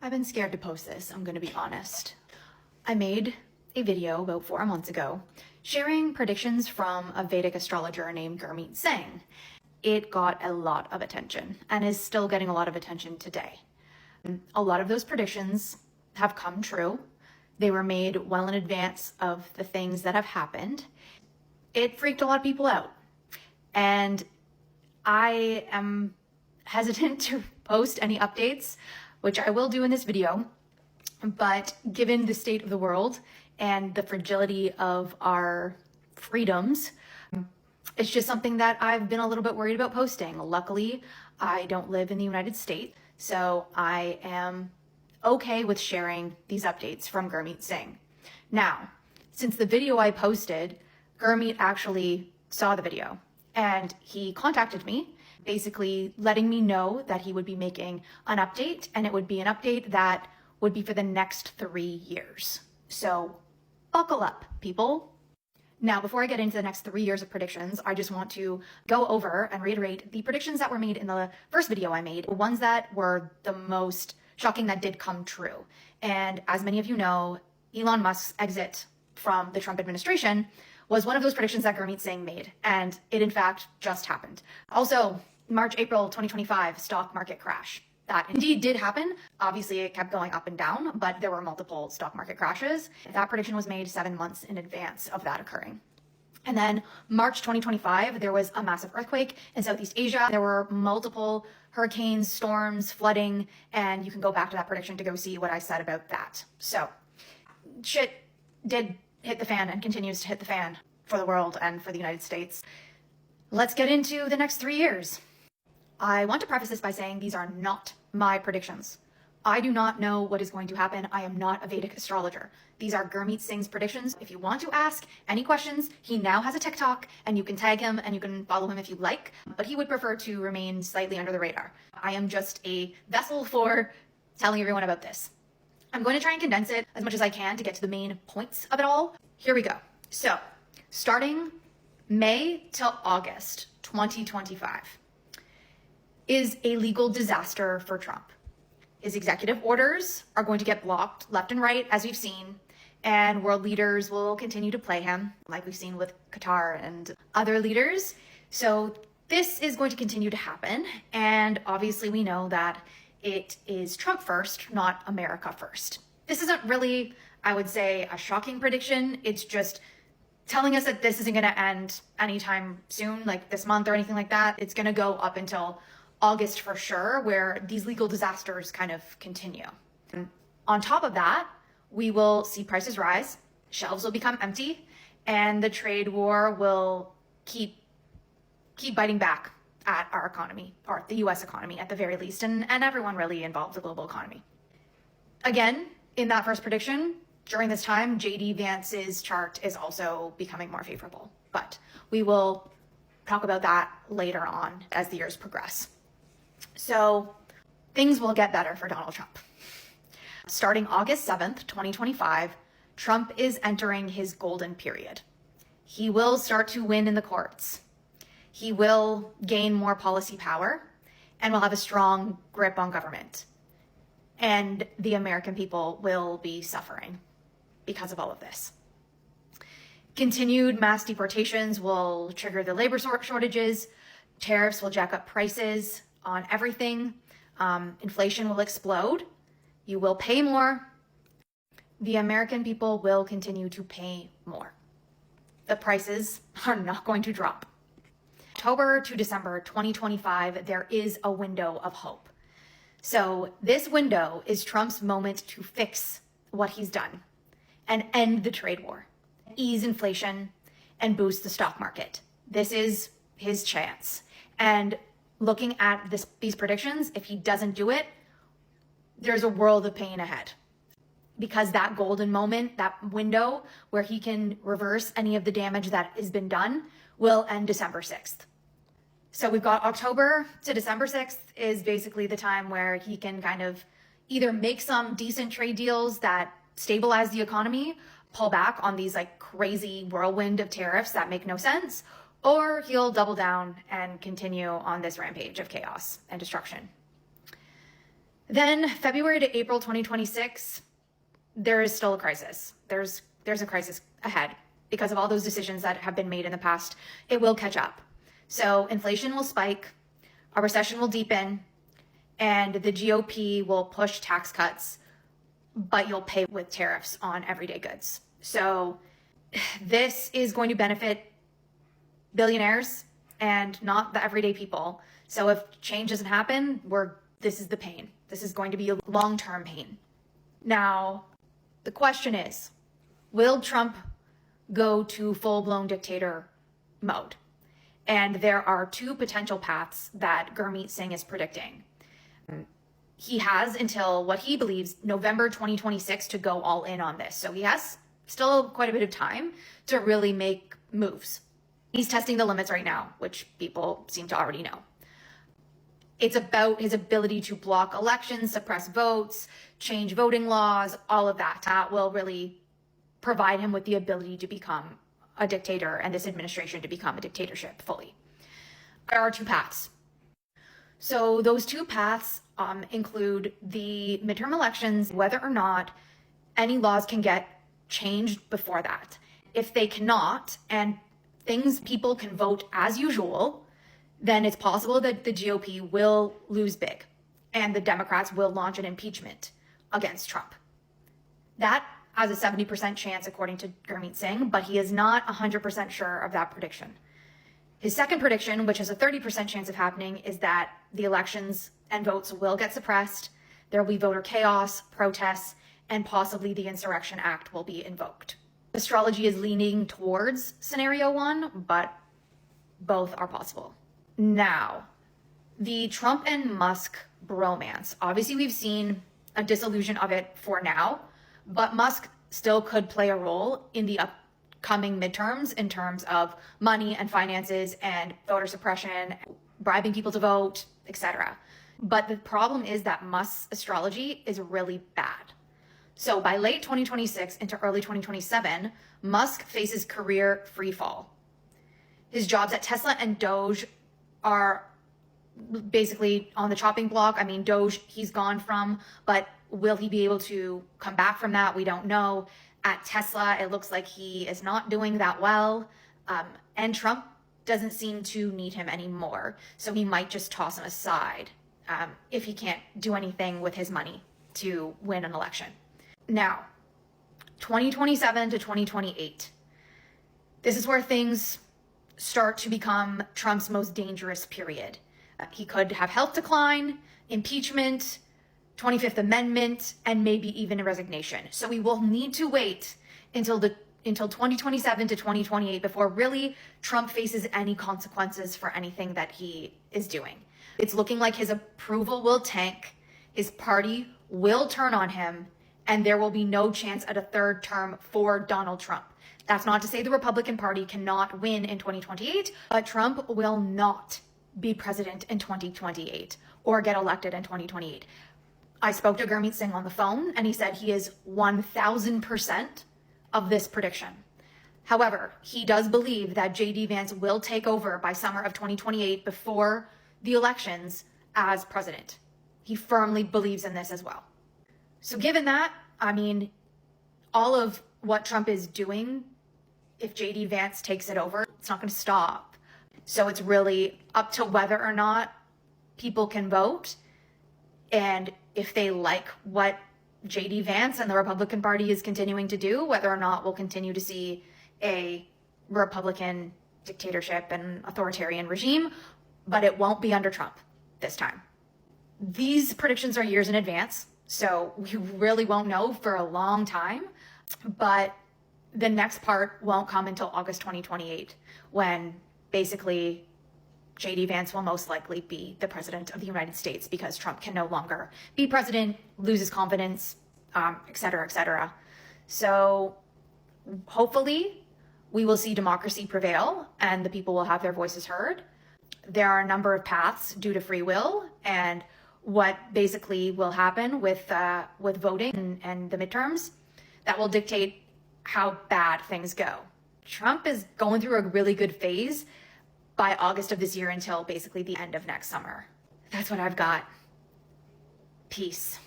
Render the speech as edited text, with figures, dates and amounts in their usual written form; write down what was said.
I've been scared to post this, I'm gonna be honest. I made a video about 4 months ago sharing predictions from a Vedic astrologer named Gurmeet Singh. It got a lot of attention and is still getting a lot of attention today. A lot of those predictions have come true. They were made well in advance of the things that have happened. It freaked a lot of people out. And I am hesitant to post any updates, which I will do in this video, but given the state of the world and the fragility of our freedoms, it's just something that I've been a little bit worried about posting. Luckily, I don't live in the United States, so I am okay with sharing these updates from Gurmeet Singh. Now, since the video I posted, Gurmeet actually saw the video and he contacted me, basically letting me know that he would be making an update, and it would be an update that would be for the next 3 years. So buckle up, people. Now, before I get into the next 3 years of predictions, I just want to go over and reiterate the predictions that were made in the first video I made, the ones that were the most shocking that did come true. And as many of you know, Elon Musk's exit from the Trump administration was one of those predictions that Gurmeet Singh made, and it in fact just happened. Also, March, April 2025 stock market crash. That indeed did happen. Obviously, it kept going up and down, but there were multiple stock market crashes. That prediction was made 7 months in advance of that occurring. And then March 2025, there was a massive earthquake in Southeast Asia. There were multiple hurricanes, storms, flooding, and you can go back to that prediction to go see what I said about that. So shit did hit the fan and continues to hit the fan for the world and for the United States. Let's get into the next 3 years. I want to preface this by saying these are not my predictions. I do not know what is going to happen. I am not a Vedic astrologer. These are Gurmeet Singh's predictions. If you want to ask any questions, he now has a TikTok and you can tag him and you can follow him if you like, but he would prefer to remain slightly under the radar. I am just a vessel for telling everyone about this. I'm going to try and condense it as much as I can to get to the main points of it all. Here we go. So, starting May till August 2025 is a legal disaster for Trump. His executive orders are going to get blocked left and right, as we've seen, and world leaders will continue to play him, like we've seen with Qatar and other leaders. So this is going to continue to happen, and obviously we know that it is Trump first, not America first. This isn't really, I would say, a shocking prediction. It's just telling us that this isn't going to end anytime soon, like this month or anything like that. It's going to go up until August for sure, where these legal disasters kind of continue. And on top of that, we will see prices rise, shelves will become empty, and the trade war will keep biting back at our economy, or the US economy at the very least, and everyone really involved, the global economy. Again, in that first prediction, during this time, JD Vance's chart is also becoming more favorable, but we will talk about that later on as the years progress. So things will get better for Donald Trump. Starting August 7th, 2025, Trump is entering his golden period. He will start to win in the courts. He will gain more policy power and will have a strong grip on government. And the American people will be suffering because of all of this. Continued mass deportations will trigger the labor shortages. Tariffs will jack up prices on everything. Inflation will explode. You will pay more. The American people will continue to pay more. The prices are not going to drop. October to December 2025, there is a window of hope. So this window is Trump's moment to fix what he's done and end the trade war, ease inflation, and boost the stock market. This is his chance. And looking at these predictions, if he doesn't do it, there's a world of pain ahead. Because that golden moment, that window where he can reverse any of the damage that has been done, will end December 6th. So we've got October to December 6th is basically the time where he can kind of either make some decent trade deals that stabilize the economy, pull back on these like crazy whirlwind of tariffs that make no sense, or he'll double down and continue on this rampage of chaos and destruction. Then February to April 2026, there is still a crisis. There's a crisis ahead because of all those decisions that have been made in the past. It will catch up. So inflation will spike, a recession will deepen, and the GOP will push tax cuts, but you'll pay with tariffs on everyday goods. So this is going to benefit billionaires and not the everyday people. So if change doesn't happen, this is the pain. This is going to be a long-term pain. Now, the question is, will Trump go to full-blown dictator mode? And there are two potential paths that Gurmeet Singh is predicting. He has until what he believes November 2026 to go all in on this. So he has still quite a bit of time to really make moves. He's testing the limits right now, which people seem to already know. It's about his ability to block elections, suppress votes, change voting laws, all of that. That will really provide him with the ability to become a dictator and this administration to become a dictatorship fully. There are two paths. So those two paths include the midterm elections, whether or not any laws can get changed before that. If they cannot, and people can vote as usual, then it's possible that the GOP will lose big and the Democrats will launch an impeachment against Trump. That has a 70% chance, according to Gurmeet Singh, but he is not 100% sure of that prediction. His second prediction, which has a 30% chance of happening, is that the elections and votes will get suppressed, there will be voter chaos, protests, and possibly the Insurrection Act will be invoked. Astrology is leaning towards scenario one, but both are possible. Now, the Trump and Musk bromance. Obviously, we've seen a dissolution of it for now, but Musk still could play a role in the upcoming midterms in terms of money and finances and voter suppression, bribing people to vote, etc. But the problem is that Musk's astrology is really bad. So by late 2026 into early 2027, Musk faces career free fall. His jobs at Tesla and Doge are basically on the chopping block. I mean, Doge, he's gone from, but will he be able to come back from that? We don't know. At Tesla, it looks like he is not doing that well. And Trump doesn't seem to need him anymore. So he might just toss him aside if he can't do anything with his money to win an election. Now, 2027 to 2028. This is where things start to become Trump's most dangerous period. He could have health decline, impeachment, 25th Amendment, and maybe even a resignation. So we will need to wait until 2027 to 2028 before really Trump faces any consequences for anything that he is doing. It's looking like his approval will tank, his party will turn on him, and there will be no chance at a third term for Donald Trump. That's not to say the Republican Party cannot win in 2028, but Trump will not be president in 2028 or get elected in 2028. I spoke to Gurmeet Singh on the phone, and he said he is 1,000% of this prediction. However, he does believe that JD Vance will take over by summer of 2028 before the elections as president. He firmly believes in this as well. So given that, I mean, all of what Trump is doing, if JD Vance takes it over, it's not going to stop. So it's really up to whether or not people can vote, and if they like what JD Vance and the Republican Party is continuing to do, whether or not we'll continue to see a Republican dictatorship and authoritarian regime, but it won't be under Trump this time. These predictions are years in advance, so we really won't know for a long time, but the next part won't come until August 2028, when basically JD Vance will most likely be the president of the United States because Trump can no longer be president, loses confidence, et cetera, et cetera. So hopefully we will see democracy prevail and the people will have their voices heard. There are a number of paths due to free will and what basically will happen with voting and the midterms that will dictate how bad things go. Trump is going through a really good phase by August of this year until basically the end of next summer. That's what I've got. Peace.